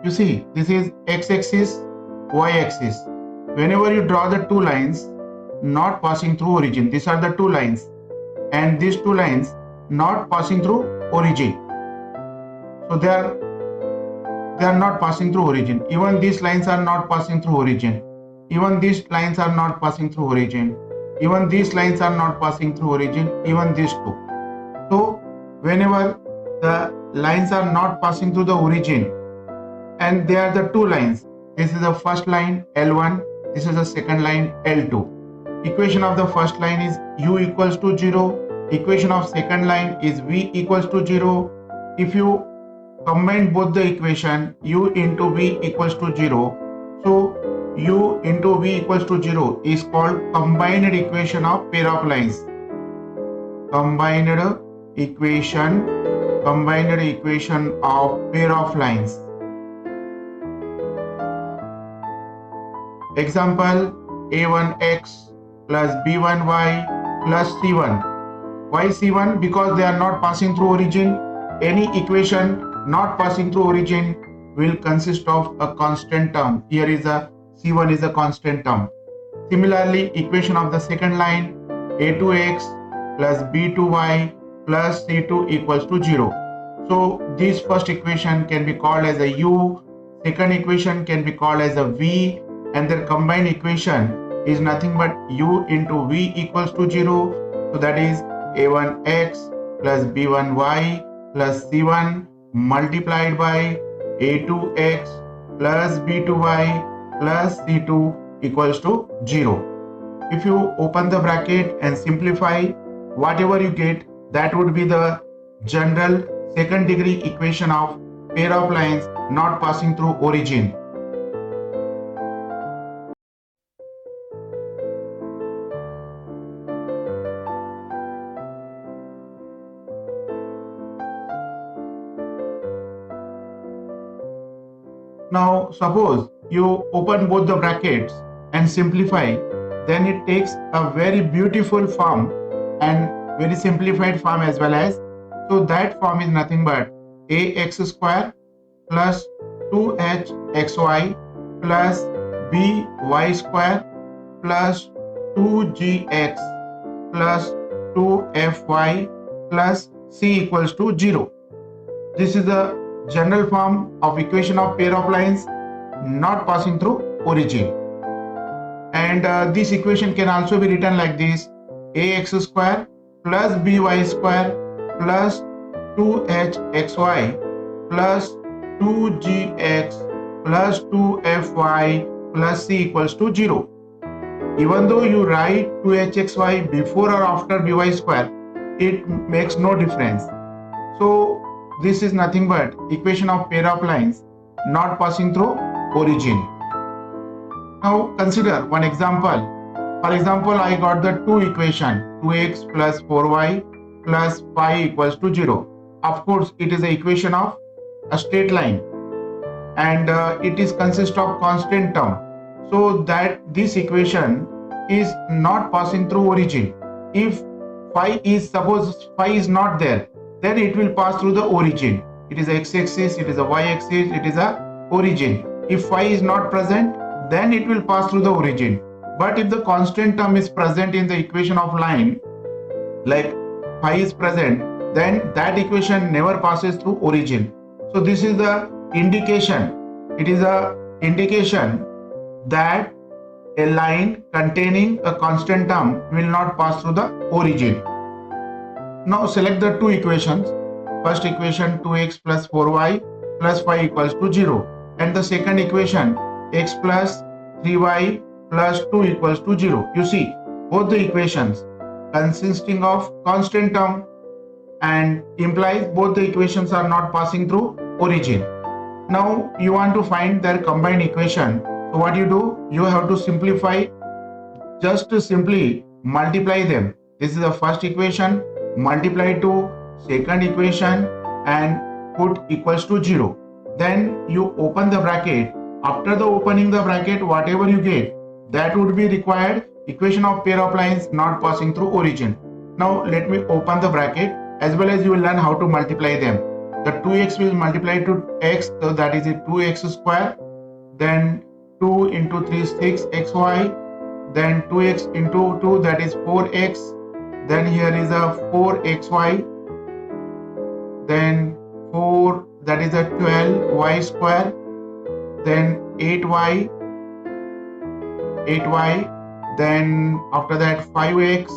You see, this is x-axis, y-axis. Whenever you draw the two lines not passing through origin, these are the two lines, and these two lines not passing through origin. So they are not passing through origin. Even these lines are not passing through origin. Even these lines are not passing through origin. Even these lines are not passing through origin. Even these two. So whenever the lines are not passing through the origin, and they are the two lines, this is the first line L1, this is the second line L2. Equation of the first line is u equals to 0. Equation of second line is v equals to 0. If you combine both the equation, u into v equals to 0, so u into v equals to 0 is called combined equation of pair of lines. Combined equation of pair of lines. Example, a1x plus b1y plus c1. Why c1? Because they are not passing through origin. Any equation not passing through origin will consist of a constant term. Here is a c1 is a constant term. Similarly, equation of the second line, a2x plus b2y plus c2 equals to 0. So this first equation can be called as a u, second equation can be called as a v, and their combined equation is nothing but u into v equals to 0. So that is a1x plus b1y plus c1 multiplied by a2x plus b2y plus c2 equals to 0. If you open the bracket and simplify, whatever you get, that would be the general second degree equation of pair of lines not passing through origin. Now suppose you open both the brackets and simplify, then it takes a very beautiful form and very simplified form as well as. So that form is nothing but ax square plus 2hxy plus by square plus 2gx plus 2fy plus c equals to 0. This is the general form of equation of pair of lines not passing through origin. And this equation can also be written like this: ax square plus by square plus 2hxy plus 2gx plus 2fy plus c equals to 0. Even though you write 2hxy before or after by square, it makes no difference. So this is nothing but equation of pair of lines not passing through origin. Now consider one example. For example, I got the two equation 2x plus 4y plus 5 equals to 0. Of course, it is the equation of a straight line, and it is consist of constant term. So that this equation is not passing through origin. If phi is not there, then it will pass through the origin. It is a x-axis, it is a y-axis, it is a origin. If phi is not present, then it will pass through the origin. But if the constant term is present in the equation of line, like phi is present, then that equation never passes through origin. So this is the indication. It is a indication that a line containing a constant term will not pass through the origin. Now select the two equations. First equation 2x plus 4y plus 5 equals to 0, and the second equation x plus 3y plus 2 equals to 0. You see, both the equations consisting of constant term and implies both the equations are not passing through origin. Now you want to find their combined equation. So what you do? You have to simplify. Just to simply multiply them. This is the first equation, multiply to second equation and put equals to 0. Then you open the bracket. After the opening the bracket, whatever you get, that would be required equation of pair of lines not passing through origin. Now let me open the bracket, as well as you will learn how to multiply them. the 2x will multiply to x, so that is a 2x square, then 2 into 3 is 6xy, then 2x into 2, that is 4x, then here is a 4xy, then 4, that is a 12y square, then 8y, then after that 5x,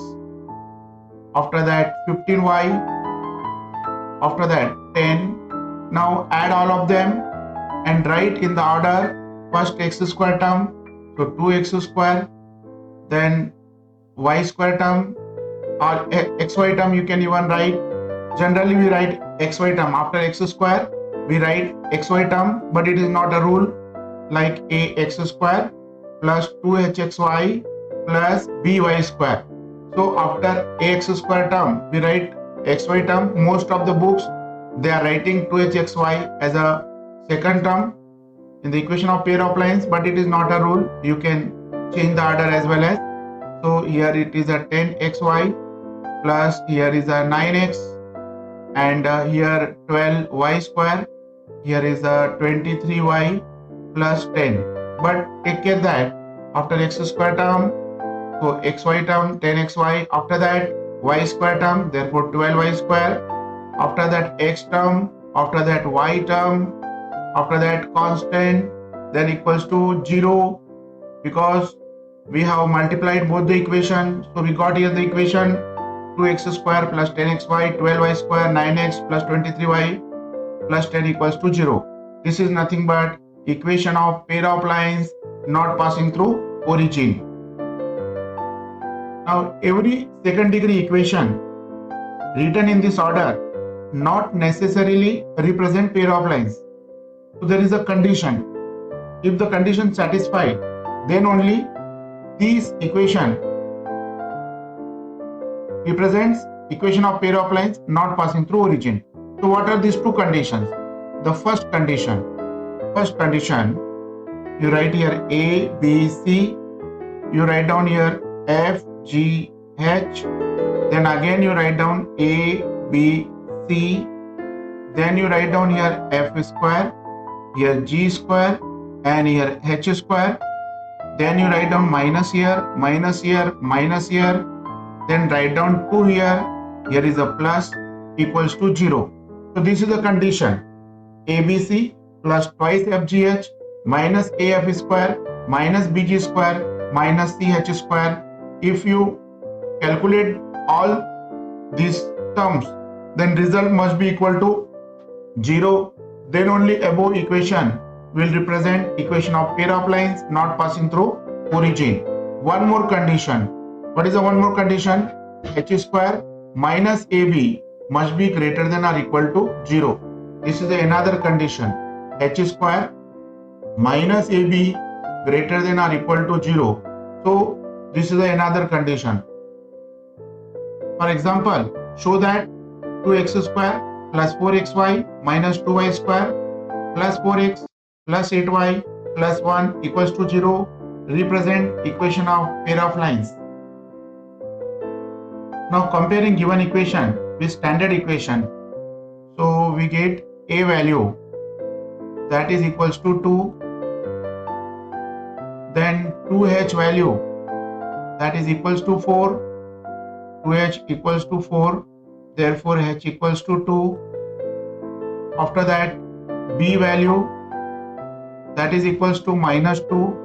after that 15y, after that 10. Now add all of them and write in the order. First x square term, so 2x square, then y square term or xy term, you can even write. Generally we write xy term after x square, we write xy term, but it is not a rule, like ax square plus 2hxy plus by square. So after ax square term, we write xy term. Most of the books, they are writing 2hxy as a second term in the equation of pair of lines, but it is not a rule. You can change the order as well as. So here it is a 10xy plus here is a 9x, and here 12y square, here is a 23y plus 10. But take care that after x square term, so xy term 10xy, after that y square term, therefore 12y square, after that x term, after that y term, after that constant, then equals to 0, because we have multiplied both the equation. So we got here the equation 2x square plus 10xy, 12y square, 9x plus 23y plus 10 equals to 0. This is nothing but equation of pair of lines not passing through origin. Now every second degree equation written in this order not necessarily represent pair of lines. So there is a condition. If the condition satisfied, then only this equation represents equation of pair of lines not passing through origin. So what are these two conditions? The first condition, you write here A, B, C, you write down here F, G, H, then again you write down A, B, C, then you write down here F square, here G square, and here H square, then you write down minus here, minus here, minus here, then write down 2 here, here is a plus, equals to 0. So this is the condition. ABC plus twice FGH minus AF square minus BG square minus CH square. If you calculate all these terms, then result must be equal to 0. Then only above equation will represent equation of pair of lines not passing through origin. One more condition. What is the one more condition? H square minus AB must be greater than or equal to 0. This is another condition. H square minus AB greater than or equal to 0. So this is another condition. For example, show that 2x square plus 4xy minus 2y square plus 4x plus 8y plus 1 equals to 0 represent equation of pair of lines. Now comparing given equation with standard equation, so we get a value that is equals to 2, then 2h value that is equals to 4, 2h equals to 4, therefore h equals to 2. After that b value that is equals to minus 2,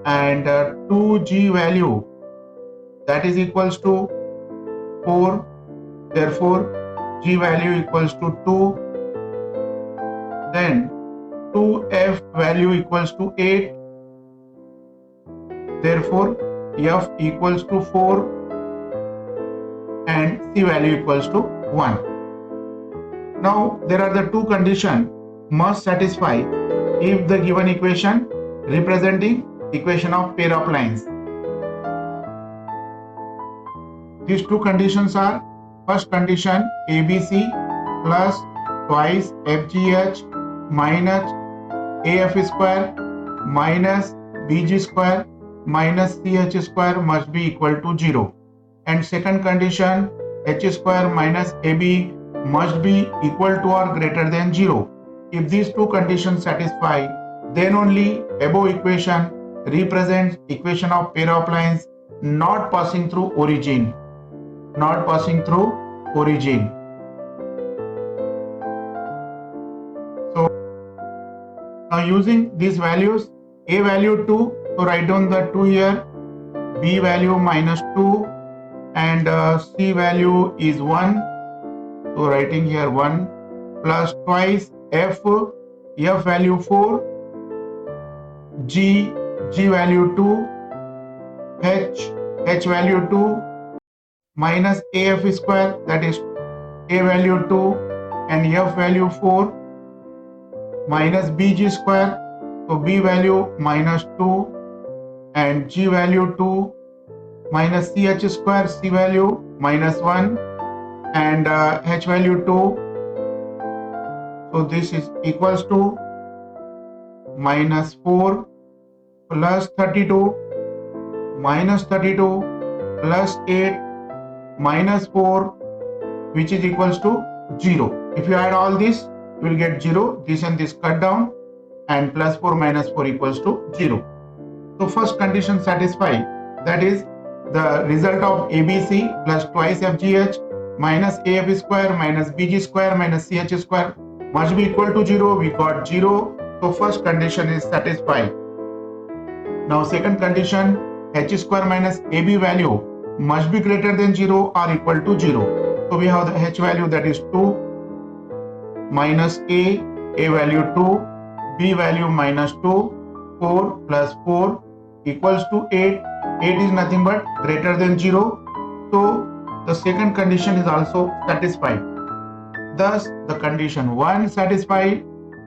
and 2g value that is equals to 4, therefore g value equals to 2, then 2f value equals to 8, therefore f equals to 4, and c value equals to 1. Now there are the two conditions must satisfy if the given equation representing equation of pair of lines. These two conditions are: first condition ABC plus twice FGH minus AF square minus BG square minus CH square must be equal to 0, and second condition H square minus AB must be equal to or greater than 0. If these two conditions satisfy, then only above equation represents equation of pair of lines not passing through origin. Not passing through origin. So now using these values, a value 2, so write down the 2 here, b value -2, and c value is 1, so writing here 1, plus twice f value 4, g value 2, h value 2, minus af square, that is a value 2 and f value 4, minus bg square, so b value -2 and g value 2, minus ch square, c value -1 and h value 2, so this is equals to -4 plus 32 minus 32 plus 8 minus 4, which is equals to 0. If you add all this, you will get 0. This and this cut down, and plus 4 minus 4 equals to 0. So first condition satisfied, that is the result of ABC plus twice FGH minus AF square minus BG square minus CH square must be equal to 0. We got 0. So first condition is satisfied. Now second condition, H square minus AB value must be greater than 0 or equal to 0. So we have the H value, that is 2, minus A value 2, B value -2, 4 plus 4 equals to 8. 8 is nothing but greater than 0. So the second condition is also satisfied. Thus the condition 1 satisfied,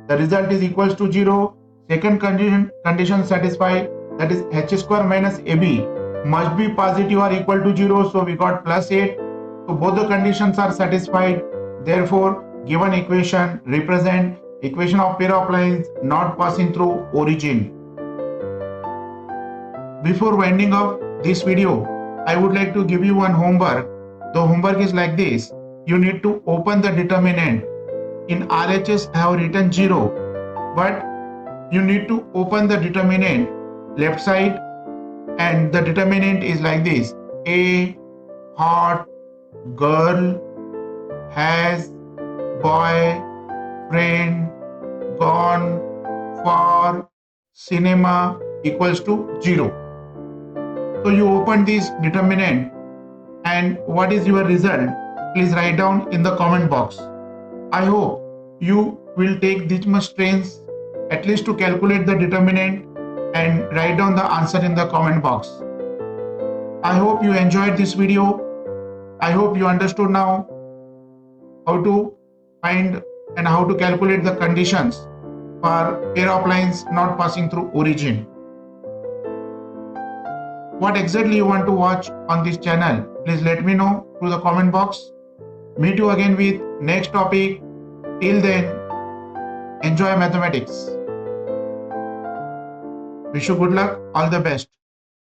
the result is equals to 0. Second condition satisfied, that is H square minus AB must be positive or equal to 0. So we got plus 8. So both the conditions are satisfied. Therefore given equation represent equation of pair of lines not passing through origin. Before winding up this video, I would like to give you one homework. The homework is like this. You need to open the determinant. In RHS I have written 0, but you need to open the determinant left side, and the determinant is like this: A hot girl has boy friend gone for cinema equals to 0. So you open this determinant, and what is your result? Please write down in the comment box. I hope you will take this much strength at least to calculate the determinant and write down the answer in the comment box. I hope you enjoyed this video. I hope you understood now how to find and how to calculate the conditions for pair of lines not passing through origin. What exactly you want to watch on this channel, please let me know through the comment box. Meet you again with next topic. Till then, enjoy mathematics. Wish you good luck, all the best.